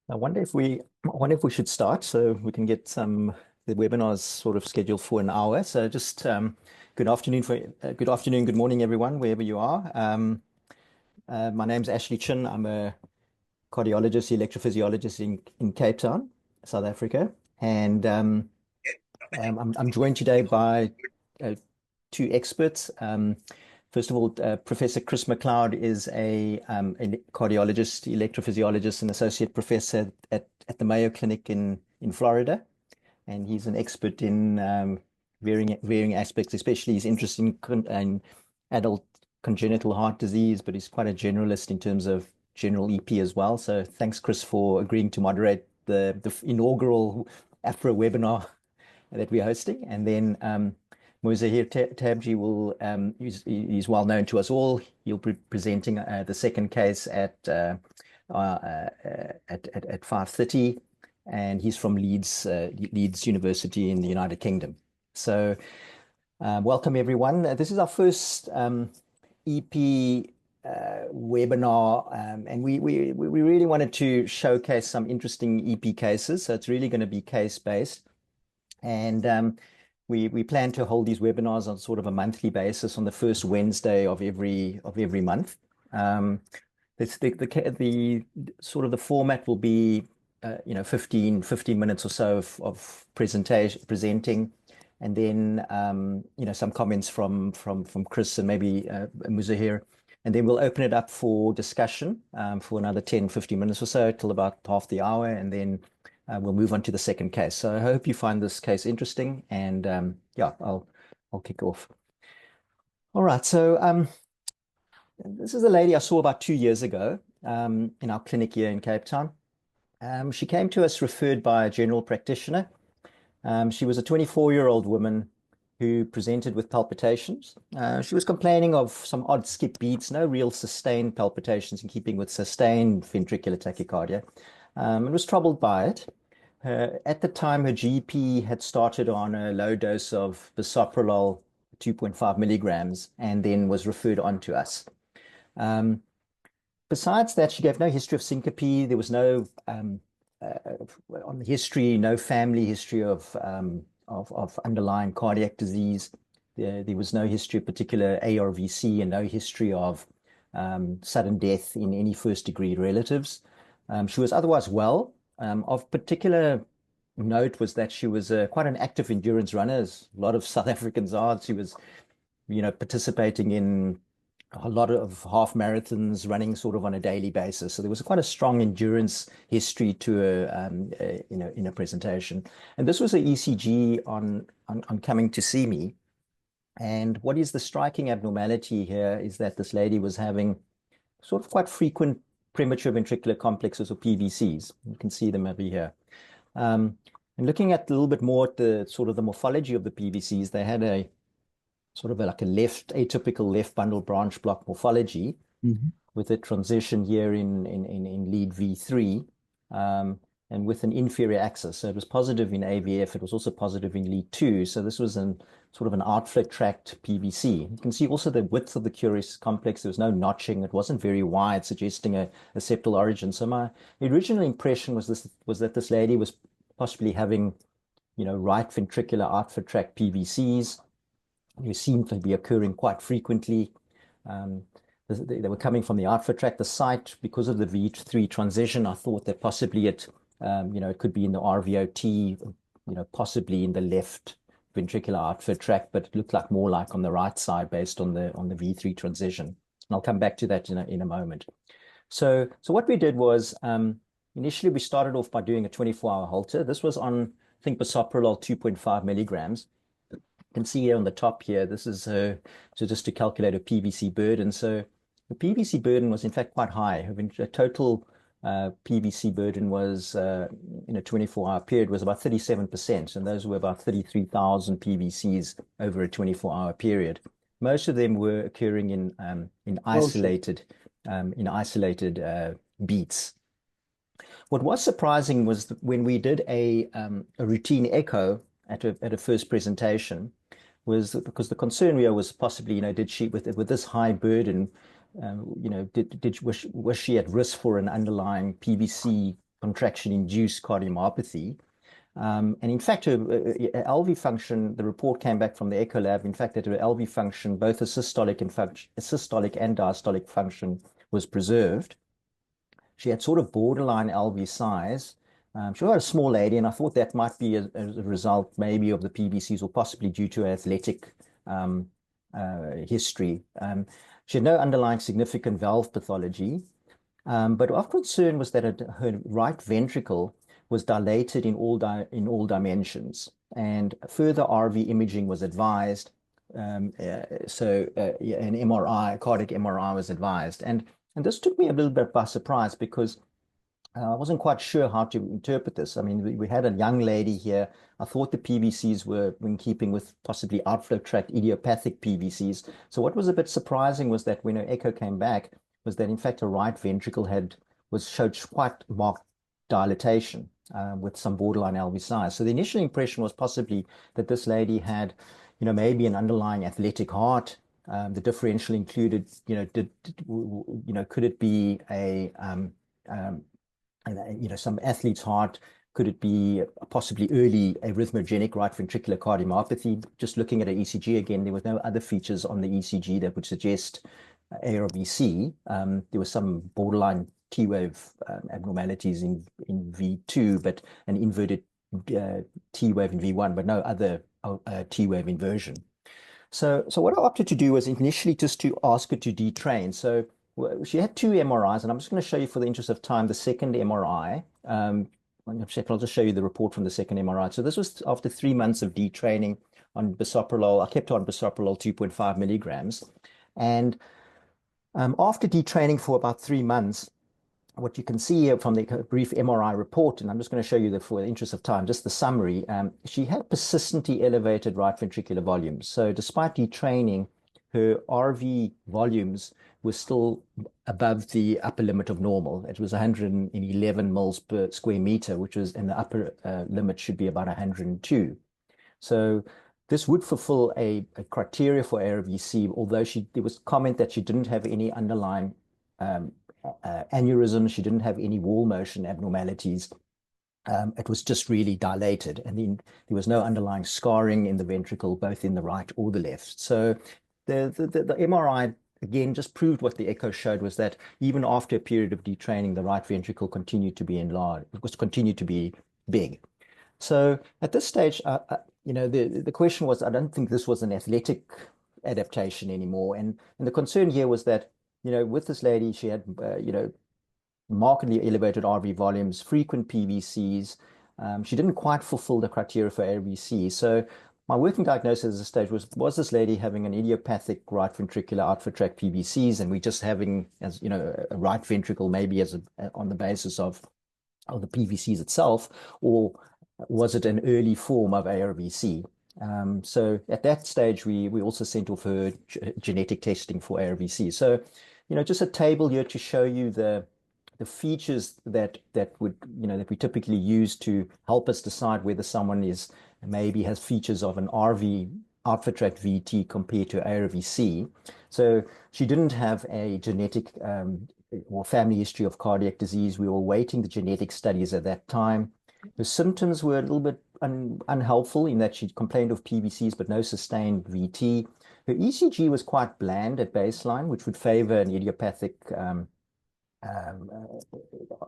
I wonder if we should start so we can get the webinars sort of scheduled for an hour. So just good afternoon, good morning, everyone, wherever you are. My name's Ashley Chin. I'm a cardiologist, electrophysiologist in Cape Town, South Africa, and I'm joined today by uh, two experts. First of all, Professor Chris McLeod is a cardiologist, electrophysiologist, and associate professor at the Mayo Clinic in Florida, and he's an expert in varying aspects, especially he's interested in adult congenital heart disease, but he's quite a generalist in terms of general EP as well. So thanks, Chris, for agreeing to moderate the inaugural AFHRA webinar that we're hosting. And then Muzahir Tabji he's well known to us all. He'll be presenting the second case at 5:30, and he's from Leeds University in the United Kingdom. So welcome everyone. This is our first EP webinar, and we really wanted to showcase some interesting EP cases. So it's really going to be case based. And we plan to hold these webinars on sort of a monthly basis on the first Wednesday of every month. The sort of the format will be 15 minutes or so of presenting, and then some comments from Chris and maybe Muzahir, and then we'll open it up for discussion for another 10-15 minutes or so till about half the hour, and then we'll move on to the second case. So I hope you find this case interesting, and yeah, I'll kick off. All right, so this is a lady I saw about 2 years ago in our clinic here in Cape Town. She came to us referred by a general practitioner. She was a 24-year-old woman who presented with palpitations. She was complaining of some odd skip beats, no real sustained palpitations in keeping with sustained ventricular tachycardia, and was troubled by it. At the time, her GP had started on a low dose of bisoprolol, 2.5 milligrams, and then was referred on to us. Besides that, she gave no history of syncope. There was no on the history, no family history of underlying cardiac disease. There was no history of particular ARVC and no history of sudden death in any first-degree relatives. She was otherwise well. Of particular note was that she was quite an active endurance runner, as a lot of South Africans are. She was, participating in a lot of half marathons, running sort of on a daily basis. So there was quite a strong endurance history to her, in a presentation. And this was an ECG on coming to see me. And what is the striking abnormality here is that this lady was having sort of quite frequent premature ventricular complexes, or PVCs. You can see them over here. And looking at a little bit more at the sort of the morphology of the PVCs, they had a sort of like a atypical left bundle branch block morphology with a transition here in lead V3, and with an inferior axis. So it was positive in AVF. It was also positive in lead 2. So this was sort of an outflow tract PVC. You can see also the width of the curious complex. There was no notching. It wasn't very wide, suggesting a septal origin. So my original impression was that this lady was possibly having, right ventricular outflow tract PVCs. They seemed to be occurring quite frequently. They were coming from the outflow tract. The site, because of the V3 transition, I thought that possibly it could be in the RVOT, possibly in the left ventricular outflow tract, but it looked more like on the right side based on the V3 transition. And I'll come back to that in a moment. So what we did was, initially we started off by doing a 24-hour Holter. This was on, I think, bisoprolol 2.5 milligrams. You can see here on the top here, this is so just to calculate a PVC burden. So the PVC burden was in fact quite high. Her total PVC burden was in a 24-hour period was about 37%, and those were about 33,000 PVCs over a 24-hour period. Most of them were occurring in isolated beats. What was surprising was that when we did a routine echo at a first presentation, was that because the concern here was possibly, did she with this high burden, was she at risk for an underlying PVC contraction-induced cardiomyopathy. And in fact, her LV function, the report came back from the echo lab, in fact, that her LV function, both a systolic and diastolic function, was preserved. She had sort of borderline LV size. She was a small lady, and I thought that might be a result maybe of the PVCs or possibly due to athletic history. She had no underlying significant valve pathology, but of concern was that her right ventricle was dilated in all dimensions, and further RV imaging was advised. Yeah, an MRI, cardiac MRI was advised, and this took me a little bit by surprise because I wasn't quite sure how to interpret this. I mean, we had a young lady here. I thought the PVCs were in keeping with possibly outflow tract idiopathic PVCs. So what was a bit surprising was that when her echo came back, was that in fact her right ventricle showed quite marked dilatation with some borderline LV size. So the initial impression was possibly that this lady had, maybe an underlying athletic heart. The differential included, could it be some athlete's heart? Could it be possibly early arrhythmogenic right ventricular cardiomyopathy? Just looking at an ECG again, there was no other features on the ECG that would suggest ARVC. There was some borderline T-wave abnormalities in V2, but an inverted T-wave in V1, but no other T-wave inversion. So what I opted to do was initially just to ask her to detrain. So she had 2 MRIs, and I'm just going to show you, for the interest of time, the second MRI. I'll just show you the report from the second MRI. So this was after 3 months of detraining on bisoprolol. I kept her on bisoprolol 2.5 milligrams. And after detraining for about 3 months, what you can see here from the brief MRI report, and I'm just going to show you, for the interest of time, just the summary, she had persistently elevated right ventricular volumes. So despite detraining, her RV volumes were still above the upper limit of normal. It was 111 mils per square meter, which was, in the upper limit should be about 102. So this would fulfill a criteria for ARVC, although there was comment that she didn't have any underlying aneurysm, she didn't have any wall motion abnormalities. It was just really dilated, and then there was no underlying scarring in the ventricle, both in the right or the left. So the MRI again just proved what the echo showed, was that even after a period of detraining, the right ventricle continued to be enlarged, continued to be big. So at this stage, the question was, I don't think this was an athletic adaptation anymore, and the concern here was that, with this lady, she had, markedly elevated RV volumes, frequent PVCs. She didn't quite fulfill the criteria for ARVC. So my working diagnosis at this stage was this lady having an idiopathic right ventricular outflow tract PVCs, and we just having, as a right ventricle, maybe on the basis of the PVCs itself, or was it an early form of ARVC? So at that stage, we also sent off her genetic testing for ARVC. So, just a table here to show you the features that we typically use to help us decide whether someone maybe has features of an RV, outflow tract VT, compared to ARVC. So she didn't have a genetic or family history of cardiac disease. We were awaiting the genetic studies at that time. The symptoms were a little bit unhelpful in that she complained of PVCs, but no sustained VT. Her ECG was quite bland at baseline, which would favor an idiopathic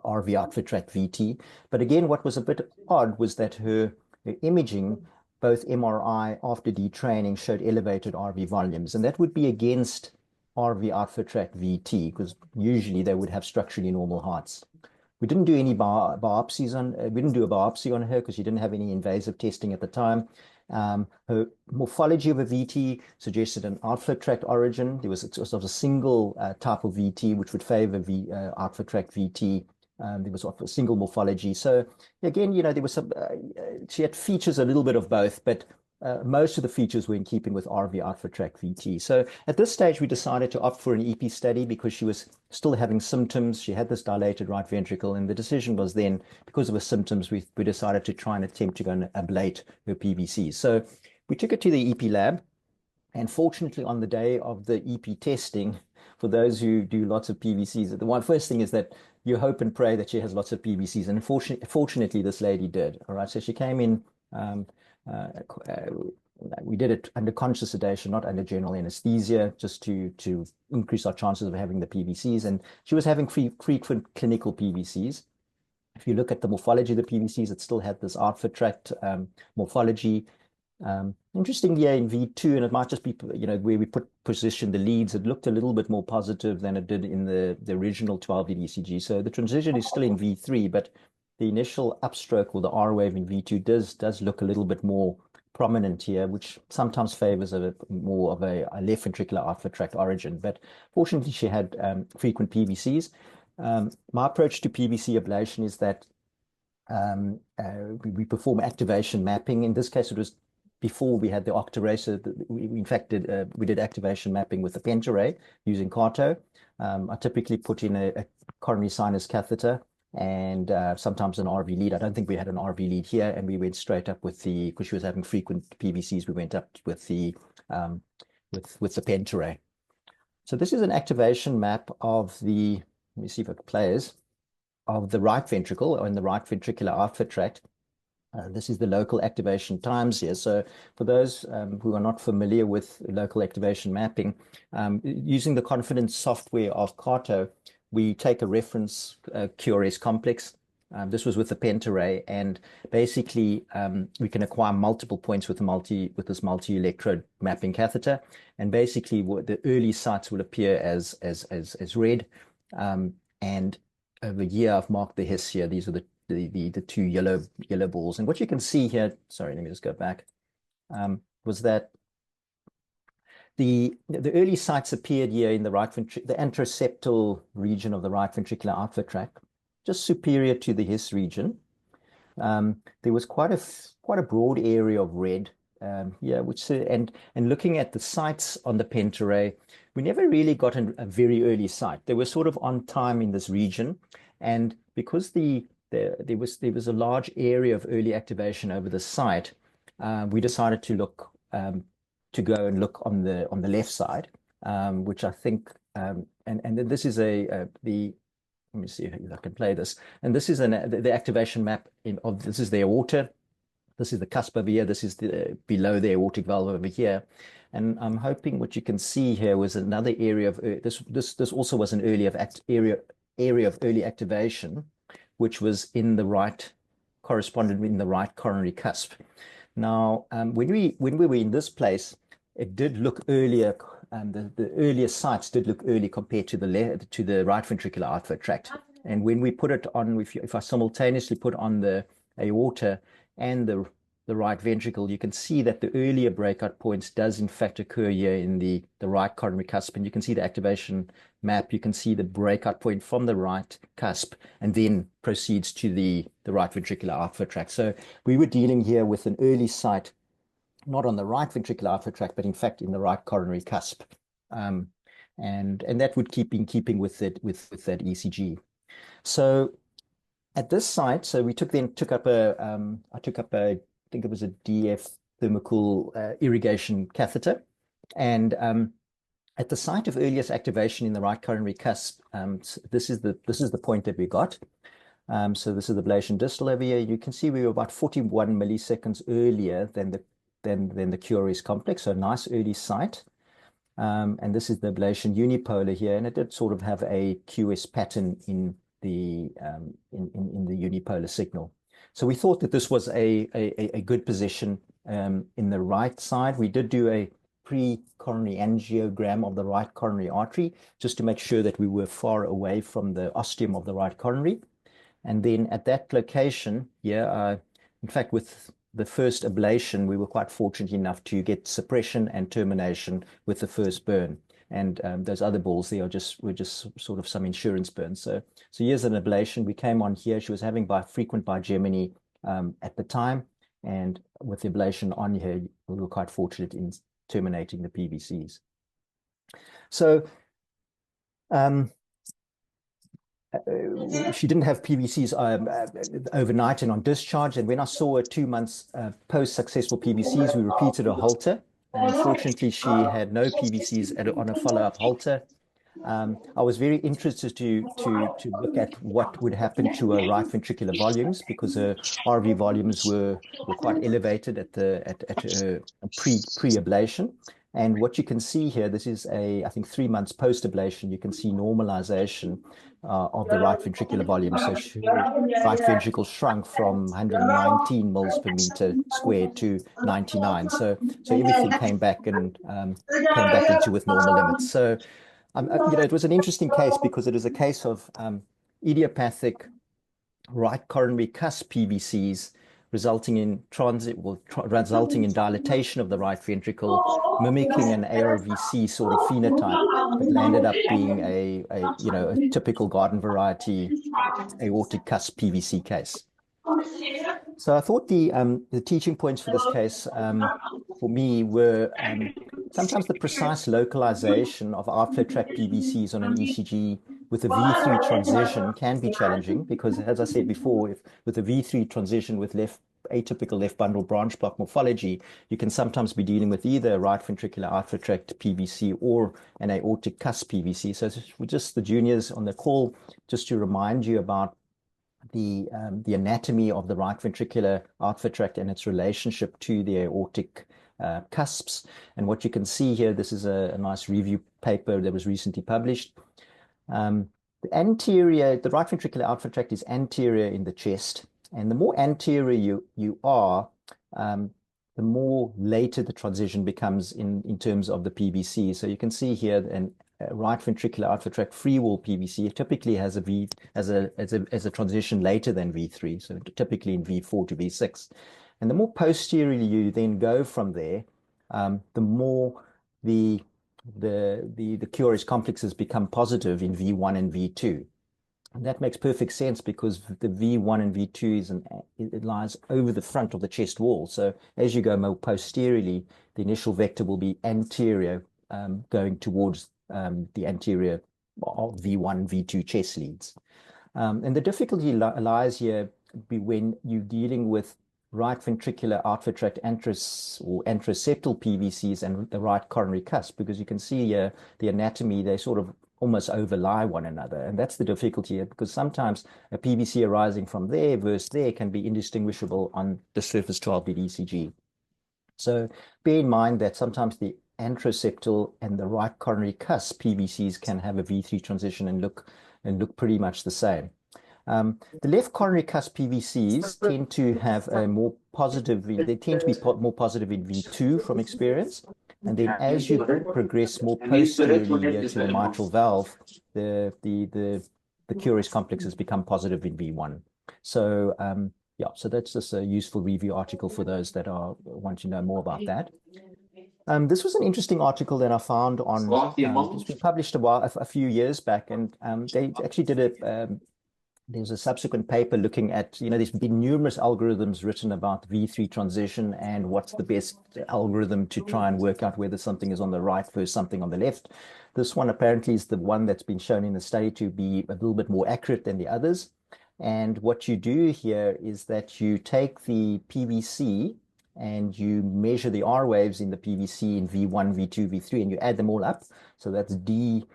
RV outflow tract VT. But again, what was a bit odd was that her imaging, both MRI after detraining, showed elevated RV volumes, and that would be against RV outflow tract VT, because usually they would have structurally normal hearts. We didn't do any biopsies we didn't do a biopsy on her because she didn't have any invasive testing at the time. Her morphology of a VT suggested an outflow tract origin. There was sort of a single type of VT which would favor outflow tract VT. There was a single morphology. So again, there was she had features a little bit of both, but most of the features were in keeping with RV outflow tract VT. So at this stage, we decided to opt for an EP study because she was still having symptoms. She had this dilated right ventricle, and the decision was then, because of her symptoms, we decided to try and attempt to go and ablate her PVC. So we took her to the EP lab, and fortunately, on the day of the EP testing, for those who do lots of PVCs, the first thing is that you hope and pray that she has lots of PVCs. And fortunately, this lady did. All right. So she came in, uh, uh, we did it under conscious sedation, not under general anesthesia, just to increase our chances of having the PVCs. And she was having frequent clinical PVCs. If you look at the morphology of the PVCs, it still had this outfit tract morphology. Interestingly, yeah, in V2, and it might just be, where we position the leads, it looked a little bit more positive than it did in the original 12-lead ECG. So the transition is still in V3, but the initial upstroke or the R wave in V2 does look a little bit more prominent here, which sometimes favors more of a left ventricular outfit tract origin. But fortunately, she had frequent PVCs. My approach to PVC ablation is that we perform activation mapping. In this case, it was before we had the Octaray. So in fact, we did activation mapping with the Pentaray using Carto. I typically put in a coronary sinus catheter and sometimes an RV lead. I don't think we had an RV lead here, and we went straight up with because she was having frequent PVCs, we went up with the Pentaray. So this is an activation map of the, let me see if it plays, of the right ventricle or in the right ventricular outfit tract. This is the local activation times here. So for those who are not familiar with local activation mapping, using the confidence software of Carto, we take a reference QRS complex. This was with the Pentaray, and basically we can acquire multiple points with this multi-electrode mapping catheter, and basically the early sites will appear as red, and over here I've marked the His here. These are the two yellow balls, and what you can see here. Sorry, let me just go back. Was that the early sites appeared here in the the anteroseptal region of the right ventricular outfit tract, just superior to the His region. There was quite a broad area of red here, and looking at the sites on the Pentaray, we never really got a very early site. They were sort of on time in this region, and because there was a large area of early activation over the site, we decided to go and look on the left side, which I think and then this is let me see if I can play this. And this is the activation map this is the aorta. This is the cusp over here. This is below the aortic valve over here. And I'm hoping what you can see here was another area of this also was an area of early activation, which was corresponded in the right coronary cusp. Now, when we were in this place, it did look earlier. The earlier sites did look early compared to the right ventricular outfit tract. And when we put it on, if I simultaneously put on the aorta and the right ventricle, you can see that the earlier breakout points does in fact occur here in the right coronary cusp. And you can see the activation map. You can see the breakout point from the right cusp and then proceeds to the right ventricular outfit tract. So we were dealing here with an early site, not on the right ventricular outfit tract, but in fact in the right coronary cusp. And that would keep in keeping with that ECG. So at this site, so we took up I think it was a DF thermocool irrigation catheter, and at the site of earliest activation in the right coronary cusp, this is the point that we got. So this is the ablation distal over here. You can see we were about 41 milliseconds earlier than the QRS complex, so a nice early site. And this is the ablation unipolar here, and it did sort of have a QS pattern in the unipolar signal. So we thought that this was a good position in the right side. We did do a pre-coronary angiogram of the right coronary artery just to make sure that we were far away from the ostium of the right coronary. And then at that location here, in fact, with the first ablation, we were quite fortunate enough to get suppression and termination with the first burn. And those other balls, were just sort of some insurance burns. So here's an ablation. We came on here. She was having frequent bigeminy at the time. And with the ablation on here, we were quite fortunate in terminating the PVCs. So she didn't have PVCs overnight and on discharge. And when I saw her 2 months post-successful PVCs, we repeated a Holter. And unfortunately, she had no PVCs on a follow-up Holter. I was very interested to look at what would happen to her right ventricular volumes, because her RV volumes were quite elevated at her pre-ablation. And what you can see here, this is I think 3 months post-ablation, you can see normalization of the right ventricular volume. So her right ventricle shrunk from 119 mils per meter squared to 99. So everything came back and came back into with normal limits. So it was an interesting case because it is a case of idiopathic right coronary cusp PVCs resulting in resulting in dilatation of the right ventricle, mimicking an ARVC sort of phenotype, but landed up being a typical garden variety aortic cusp PVC case. So I thought the teaching points for this case for me were sometimes the precise localization of outflow tract PVCs on an ECG with a V3 transition can be challenging because, as I said before, with a V3 transition with atypical left bundle branch block morphology, you can sometimes be dealing with either a right ventricular outflow tract PVC or an aortic cusp PVC. So just the juniors on the call, just to remind you about the anatomy of the right ventricular outflow tract and its relationship to the aortic cusps. And what you can see here, this is a nice review paper that was recently published. The right ventricular outflow tract is anterior in the chest, and the more anterior you are, the more later the transition becomes in terms of the PVC. So you can see here an right ventricular outflow tract free wall PVC typically has a transition later than V3, so typically in V4 to V6. And the more posteriorly you then go from there, the more the Cure's complexes become positive in V1 and V2. And that makes perfect sense because the V1 and V2 it lies over the front of the chest wall. So as you go more posteriorly, the initial vector will be anterior, going towards the anterior of V1, V2 chest leads. And the difficulty lies here when you're dealing with right ventricular outflow tract anteroseptal PVCs and the right coronary cusp, because you can see here the anatomy, they sort of almost overlie one another. And that's the difficulty here, because sometimes a PVC arising from there versus there can be indistinguishable on the surface 12-lead ECG. So bear in mind that sometimes the anteroseptal and the right coronary cusp PVCs can have a V3 transition and look pretty much the same. The left coronary cusp PVCs tend to have a more positive, they tend to be more positive in V2 from experience. And then as you progress more posteriorly here to the mitral valve, the Cure's complexes become positive in V1. So yeah, so that's just a useful review article for those that want to know more about that. This was an interesting article that I found on, it's been published a few years back, and they actually did there's a subsequent paper looking at, there's been numerous algorithms written about V3 transition and what's the best algorithm to try and work out whether something is on the right versus something on the left. This one apparently is the one that's been shown in the study to be a little bit more accurate than the others. And what you do here is that you take the PVC and you measure the R waves in the PVC in V1, V2, V3, and you add them all up. So that's D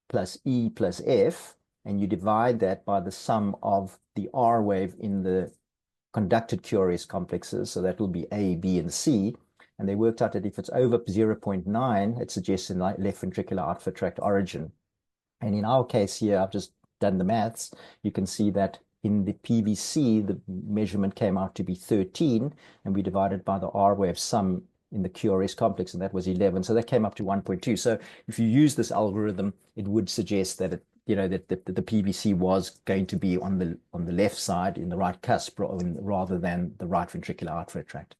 plus E plus F. And you divide that by the sum of the R wave in the conducted Cure's complexes. So that will be A, B, and C. And they worked out that if it's over 0.9, it suggests a left ventricular outflow tract origin. And in our case here, I've just done the maths. You can see that in the PVC, the measurement came out to be 13, and we divided by the R wave sum in the Cure's complex, and that was 11. So that came up to 1.2. So if you use this algorithm, it would suggest that that the PVC was going to be on the left side in the right cusp rather than the right ventricular outflow tract.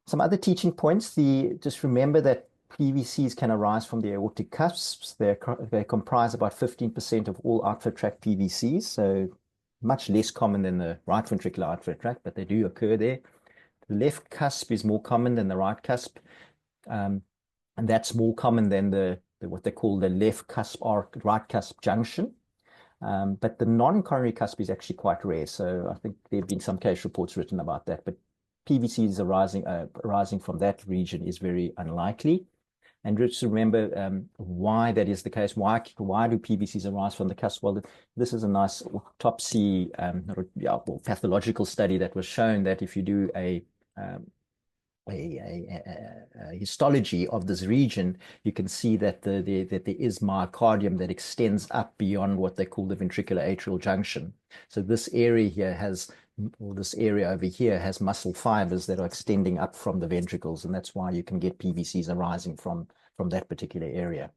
Some other teaching points. Just remember that PVCs can arise from the aortic cusps. They comprise about 15% of all outflow tract PVCs, so much less common than the right ventricular outflow tract, but they do occur there. The left cusp is more common than the right cusp, and that's more common than what they call the left cusp or right cusp junction. But the non-coronary cusp is actually quite rare. So I think there have been some case reports written about that, but PVCs arising from that region is very unlikely. And just remember why that is the case. Why do PVCs arise from the cusp? Well, this is a nice autopsy, pathological study that was shown that if you do um, a histology of this region, you can see that that there is myocardium that extends up beyond what they call the ventricular atrial junction. So this area here has, or this area over here has muscle fibers that are extending up from the ventricles, and that's why you can get PVCs arising from that particular area.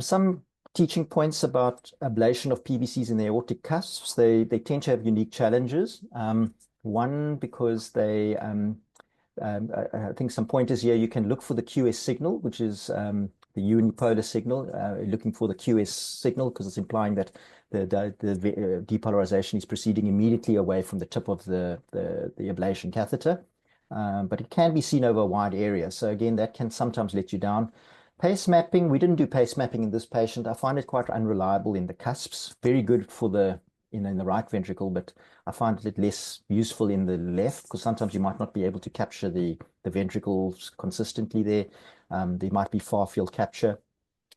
Some teaching points about ablation of PVCs in the aortic cusps. They tend to have unique challenges. One, because I think some pointers here, you can look for the QS signal, which is the unipolar signal, looking for the QS signal because it's implying that the depolarization is proceeding immediately away from the tip of the ablation catheter. But it can be seen over a wide area. So again, that can sometimes let you down. Pace mapping, we didn't do pace mapping in this patient. I find it quite unreliable in the cusps. Very good for the in the right ventricle, but I find it less useful in the left because sometimes you might not be able to capture the ventricles consistently there. There might be far field capture.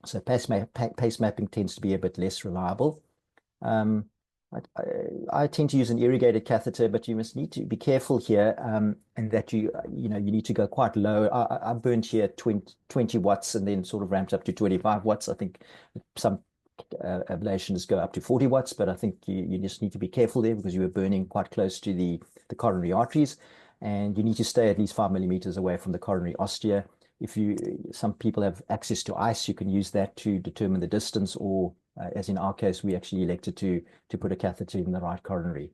So pace mapping tends to be a bit less reliable. Um, I tend to use an irrigated catheter, but you must need to be careful here, and that you need to go quite low. I burned here 20 watts and then sort of ramped up to 25 watts. I think some ablations go up to 40 watts, but I think you just need to be careful there because you were burning quite close to the coronary arteries, and you need to stay at least 5 millimeters away from the coronary ostia. Some people have access to ice, you can use that to determine the distance, or as in our case, we actually elected to put a catheter in the right coronary.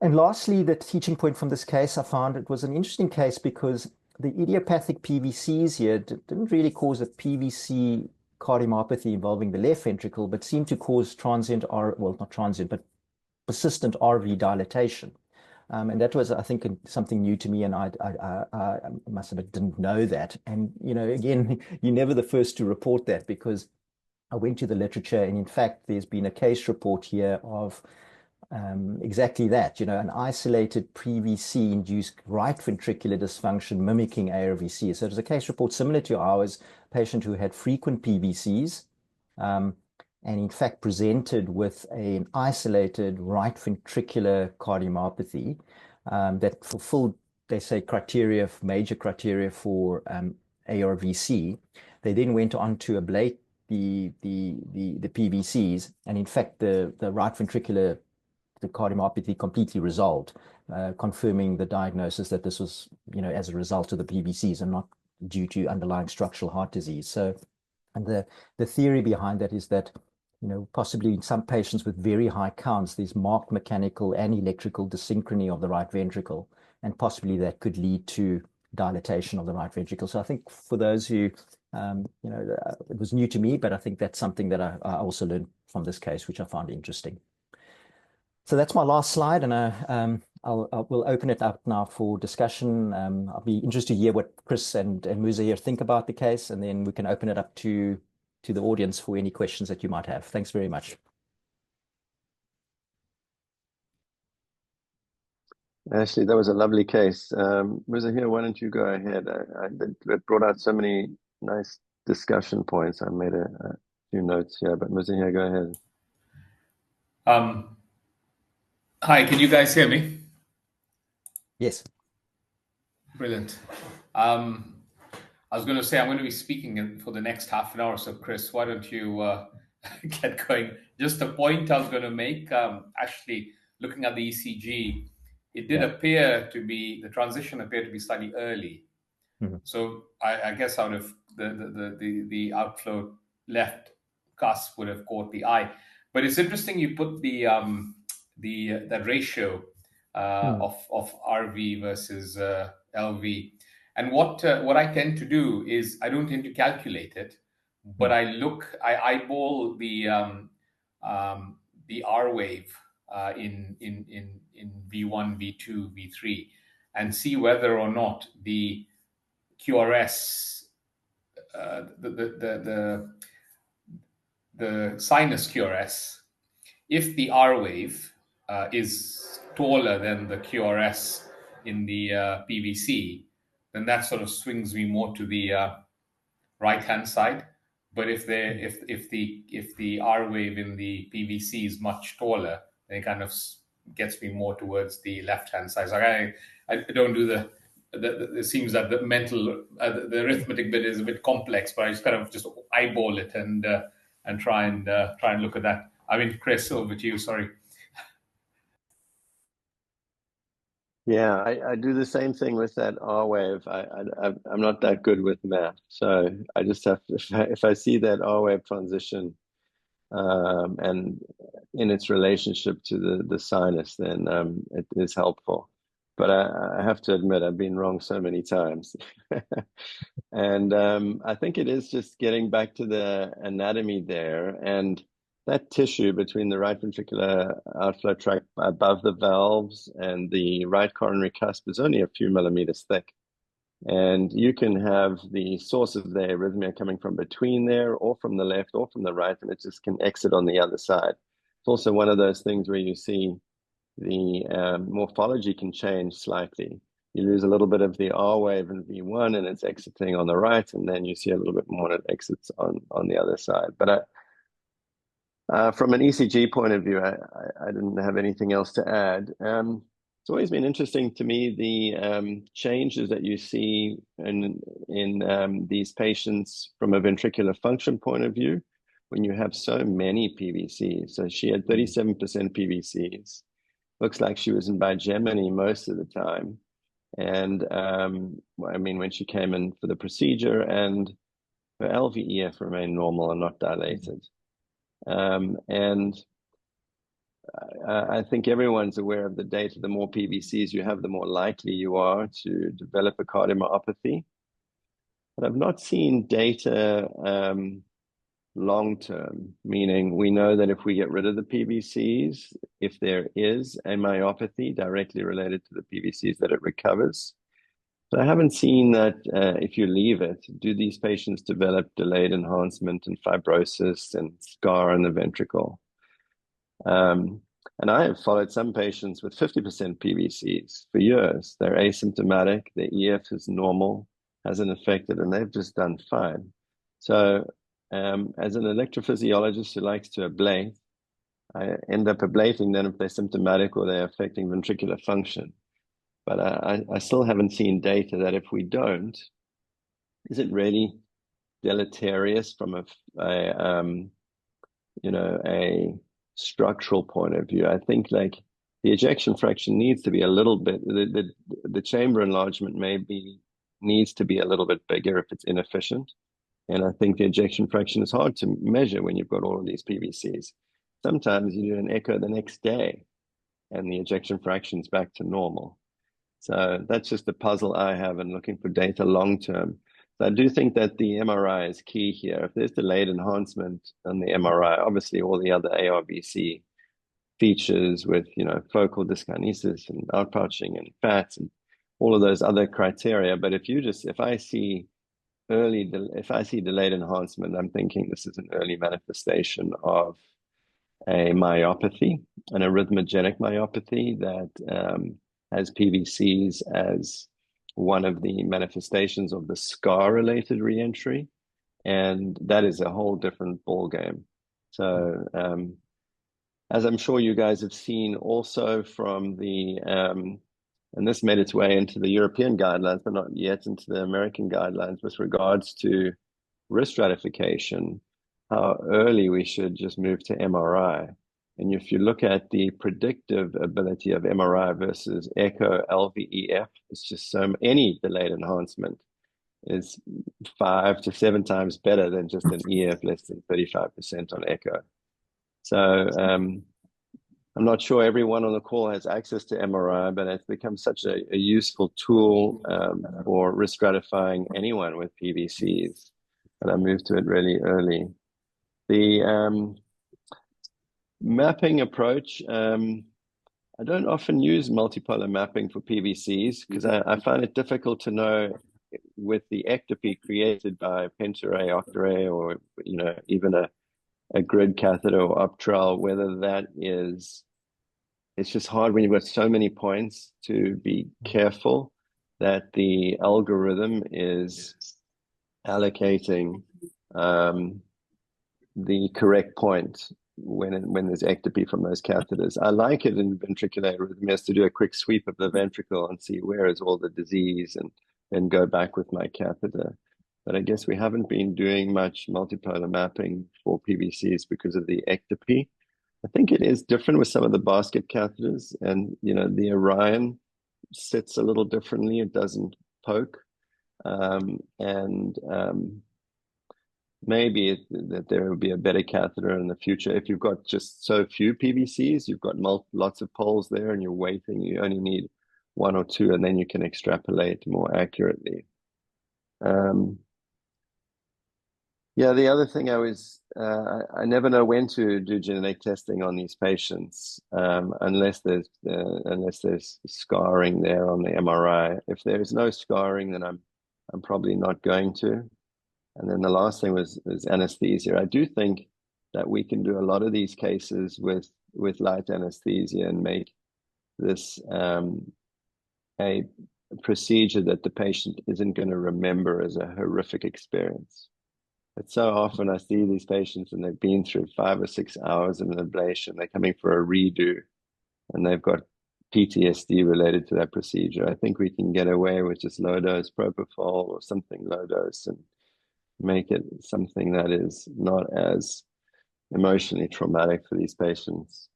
And lastly, the teaching point from this case, I found it was an interesting case because the idiopathic PVCs here didn't really cause a PVC cardiomyopathy involving the left ventricle, but seemed to cause transient, well, not transient, but persistent RV dilatation. And that was, I think, something new to me, and I must have didn't know that. And, again, you're never the first to report that because I went to the literature, and in fact, there's been a case report here of exactly that, an isolated PVC-induced right ventricular dysfunction mimicking ARVC. So it was a case report similar to ours, a patient who had frequent PVCs, and in fact presented with an isolated right ventricular cardiomyopathy that fulfilled, they say, major criteria for ARVC. They then went on to ablate the PVCs, and in fact the right ventricular cardiomyopathy completely resolved, confirming the diagnosis that this was, as a result of the PVCs and not due to underlying structural heart disease. So, and the theory behind that is that, possibly in some patients with very high counts, there's marked mechanical and electrical dyssynchrony of the right ventricle, and possibly that could lead to dilatation of the right ventricle. So I think for those who, it was new to me, but I think that's something that I also learned from this case, which I found interesting. So that's my last slide, and we'll open it up now for discussion. I'll be interested to hear what Chris and Musa here think about the case, and then we can open it up to the audience for any questions that you might have. Thanks very much. Ashley, that was a lovely case. Musa here, why don't you go ahead? It brought out so many nice discussion points. I made a few notes here, but Musa here, go ahead. Hi, can you guys hear me? Yes. Brilliant. I was going to say I'm going to be speaking for the next half an hour, so Chris, why don't you get going? Just the point I was going to make, actually, looking at the ECG, it did appear to be, the transition appeared to be slightly early. Mm-hmm. So I guess out of the outflow left cusp would have caught the eye. But it's interesting you put that ratio of RV versus LV. And what I tend to do is I don't tend to calculate it, but I eyeball the R wave in V1, V2, V3, and see whether or not the QRS, the sinus QRS, if the R wave is taller than the QRS in the PVC, then that sort of swings me more to the right-hand side. But if the R wave in the PVC is much taller, then it kind of gets me more towards the left-hand side. So I don't do it seems that the mental, the arithmetic bit is a bit complex, but I just kind of just eyeball it and try and look at that. I mean, Chris, over to you. Sorry. Yeah, I do the same thing with that R wave. I'm not that good with math, so I just have to, if I see that R wave transition and in its relationship to the sinus, then it is helpful. But I have to admit, I've been wrong so many times. And I think it is just getting back to the anatomy there, and that tissue between the right ventricular outflow tract above the valves and the right coronary cusp is only a few millimeters thick. And you can have the source of the arrhythmia coming from between there or from the left or from the right, and it just can exit on the other side. It's also one of those things where you see the morphology can change slightly. You lose a little bit of the R wave in V1 and it's exiting on the right, and then you see a little bit more and it exits on the other side. But from an ECG point of view, I didn't have anything else to add. It's always been interesting to me, the changes that you see in these patients from a ventricular function point of view when you have so many PVCs. So she had 37% PVCs. Looks like she was in bigeminy most of the time. And I mean, when she came in for the procedure, and her LVEF remained normal and not dilated. And I think everyone's aware of the data. The more PVCs you have, the more likely you are to develop a cardiomyopathy. But I've not seen data long-term, meaning we know that if we get rid of the PVCs, if there is a myopathy directly related to the PVCs, that it recovers. So I haven't seen that if you leave it, do these patients develop delayed enhancement and fibrosis and scar in the ventricle? And I have followed some patients with 50% PVCs for years. They're asymptomatic, their EF is normal, hasn't affected, and they've just done fine. So as an electrophysiologist who likes to ablate, I end up ablating them if they're symptomatic or they're affecting ventricular function. But I still haven't seen data that if we don't, is it really deleterious from a structural point of view? I think like the ejection fraction needs to be a little bit, the chamber enlargement needs to be a little bit bigger if it's inefficient. And I think the ejection fraction is hard to measure when you've got all of these PVCs. Sometimes you do an echo the next day and the ejection fraction is back to normal. So that's just the puzzle I have in looking for data long-term. So I do think that the MRI is key here. If there's delayed enhancement on the MRI, obviously all the other ARBC features with, focal dyskinesis and outpouching and fats and all of those other criteria. But if I see delayed enhancement, I'm thinking this is an early manifestation of a myopathy, an arrhythmogenic myopathy that has PVCs as one of the manifestations of the scar-related reentry, and that is a whole different ballgame. So, as I'm sure you guys have seen also from the and this made its way into the European guidelines, but not yet into the American guidelines with regards to risk stratification, how early we should just move to MRI. And if you look at the predictive ability of MRI versus echo LVEF, it's just any delayed enhancement is 5 to 7 times better than just an EF less than 35% on echo. So I'm not sure everyone on the call has access to MRI, but it's become such a useful tool for risk stratifying anyone with PVCs. And I moved to it really early. The mapping approach, I don't often use multipolar mapping for PVCs because I find it difficult to know with the ectopy created by penta-array, octa-array, or even a grid catheter or Uptrel, whether that is, it's just hard when you've got so many points to be careful that the algorithm is allocating the correct point when there's ectopy from those catheters. I like it in ventricular arrhythmias to do a quick sweep of the ventricle and see where is all the disease, and then go back with my catheter. But I guess we haven't been doing much multipolar mapping for PVCs because of the ectopy. I think it is different with some of the basket catheters, and the Orion sits a little differently. It doesn't poke, and maybe that there will be a better catheter in the future. If you've got just so few PVCs, you've got lots of poles there, and you're waiting. You only need one or two, and then you can extrapolate more accurately. Yeah, the other thing I never know when to do genetic testing on these patients, unless there's scarring there on the MRI. If there's no scarring, then I'm probably not going to. And then the last thing was anesthesia. I do think that we can do a lot of these cases with light anesthesia and make this a procedure that the patient isn't going to remember as a horrific experience. But so often I see these patients and they've been through 5 or 6 hours of an ablation. They're coming for a redo, and they've got PTSD related to that procedure. I think we can get away with just low dose propofol or something low dose and make it something that is not as emotionally traumatic for these patients.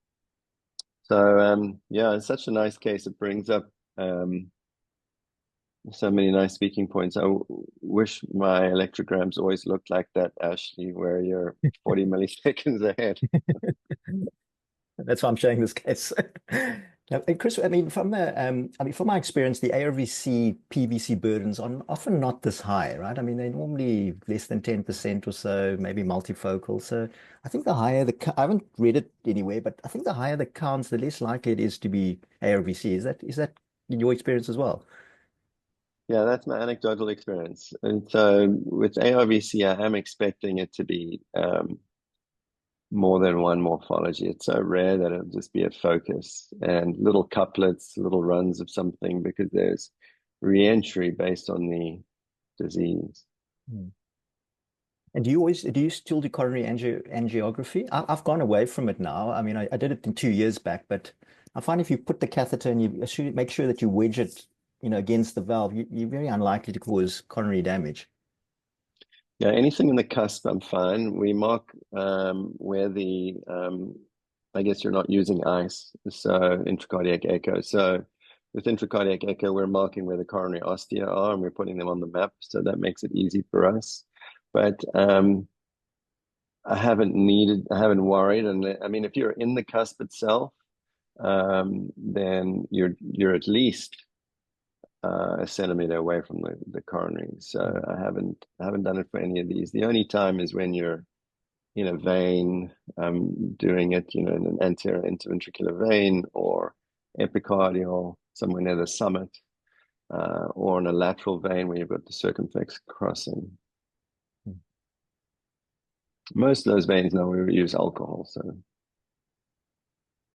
So yeah, it's such a nice case. It brings up so many nice speaking points. I wish my electrograms always looked like that, Ashley, where you're 40 milliseconds ahead. That's why I'm showing this case. Now, Chris, I mean, from my experience, the ARVC PVC burdens are often not this high, right? I mean, they're normally less than 10% or so, maybe multifocal. So I think the higher I haven't read it anywhere, but I think the higher the counts, the less likely it is to be ARVC. Is that in your experience as well? Yeah, that's my anecdotal experience. And so with ARVC, I am expecting it to be more than one morphology. It's so rare that it'll just be a focus and little couplets, little runs of something, because there's re-entry based on the disease. And do you still do coronary angiography? I've gone away from it now. I mean, I did it 2 years back, but I find if you put the catheter and you make sure that you wedge it, against the valve, you're very unlikely to cause coronary damage. Yeah, anything in the cusp, I'm fine. We mark where I guess you're not using ice, so intracardiac echo. So with intracardiac echo, we're marking where the coronary ostia are, and we're putting them on the map, so that makes it easy for us. But I haven't worried. And I mean, if you're in the cusp itself, then you're at least a centimeter away from the coronary. So I haven't done it for any of these. The only time is when you're in a vein, doing it, in an anterior interventricular vein or epicardial, somewhere near the summit, or in a lateral vein where you've got the circumflex crossing. Most of those veins now we use alcohol, so